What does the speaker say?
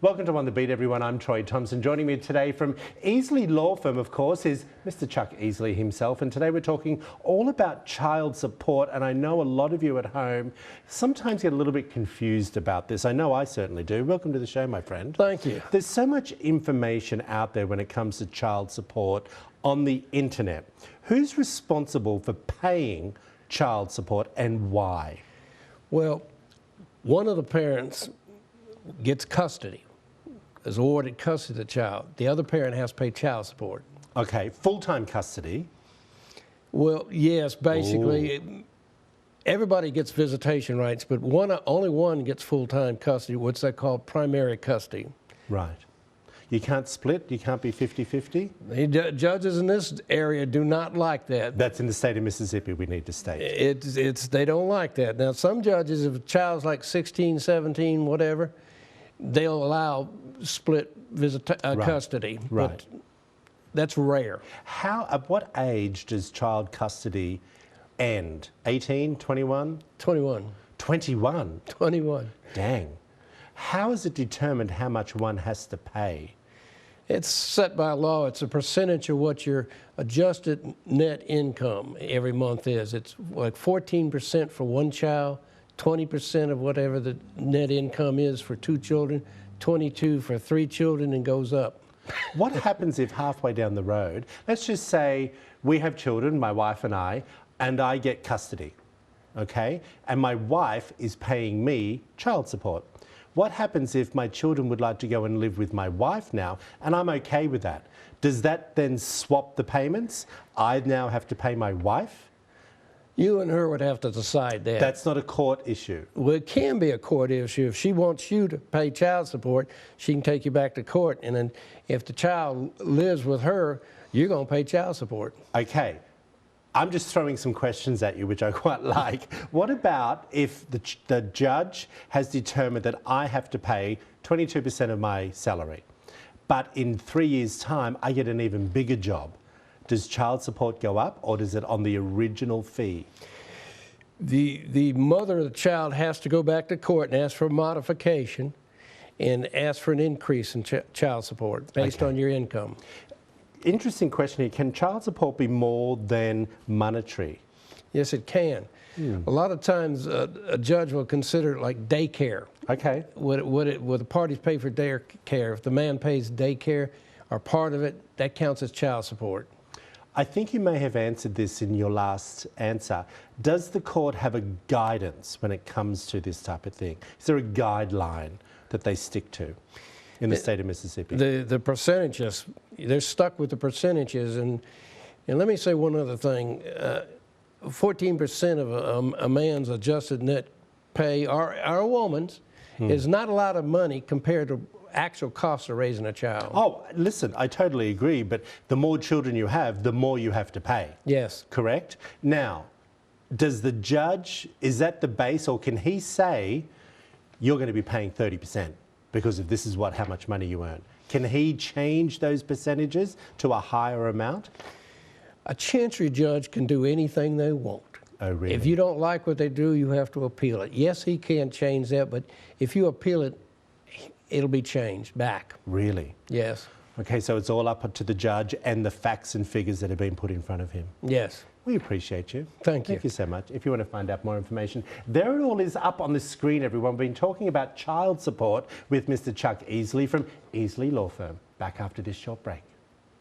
Welcome to On the Beat, everyone. I'm Troy Thompson. Joining me today from Easley Law Firm, of course, is Mr. Chuck Easley himself. And today we're talking all about child support. And I know a lot of you at home sometimes get a little bit confused about this. I know I certainly do. Welcome to the show, my friend. Thank you. There's so much information out there when it comes to child support on the internet. Who's responsible for paying child support and why? Well, one of the parents gets custody, is awarded custody of the child. The other parent has to pay child support. Okay, full-time custody? Well, yes, basically, everybody gets visitation rights, but only one gets full-time custody, what's they call primary custody. Right. You can't split? You can't be 50-50? The judges in this area do not like that. That's in the state of Mississippi, we need to state. They don't like that. Now, some judges, if a child's like 16, 17, whatever, they'll allow split custody. Right. But that's rare. At what age does child custody end? 18, 21? 21. 21? 21. Dang. How is it determined how much one has to pay? It's set by law. It's a percentage of what your adjusted net income every month is. It's like 14% for one child, 20% of whatever the net income is for 2 children, 22 for 3 children, and goes up. What happens if halfway down the road, let's just say we have children, my wife and I get custody, okay? And my wife is paying me child support. What happens if my children would like to go and live with my wife now, and I'm okay with that? Does that then swap the payments? I now have to pay my wife? You and her would have to decide that. That's not a court issue. Well, it can be a court issue. If she wants you to pay child support, she can take you back to court. And then if the child lives with her, you're going to pay child support. Okay. I'm just throwing some questions at you, which I quite like. What about if the judge has determined that I have to pay 22% of my salary, but in 3 years' time, I get an even bigger job? Does child support go up, or does it on the original fee? The mother of the child has to go back to court and ask for a modification and ask for an increase in child support based on your income. Interesting question here. Can child support be more than monetary? Yes, it can. A lot of times a judge will consider it like daycare. Okay. Would the parties pay for daycare? If the man pays daycare or part of it, that counts as child support. I think you may have answered this in your last answer. Does the court have a guidance when it comes to this type of thing? Is there a guideline that they stick to in the state of Mississippi? The percentages, they're stuck with the percentages. And let me say one other thing. 14% of a man's adjusted net pay, or a woman's, is not a lot of money compared to actual costs of raising a child. Oh, listen, I totally agree, but the more children you have, the more you have to pay. Yes. Correct? Now, does the judge, is that the base, or can he say, you're going to be paying 30% because of this is how much money you earn? Can he change those percentages to a higher amount? A chancery judge can do anything they want. Oh, really? If you don't like what they do, you have to appeal it. Yes, he can change that, but if you appeal it, it'll be changed back. Really? Yes. Okay, so it's all up to the judge and the facts and figures that have been put in front of him. Yes. We appreciate you. Thank you. Thank you so much. If you want to find out more information, there it all is up on the screen, everyone. We've been talking about child support with Mr. Chuck Easley from Easley Law Firm. Back after this short break.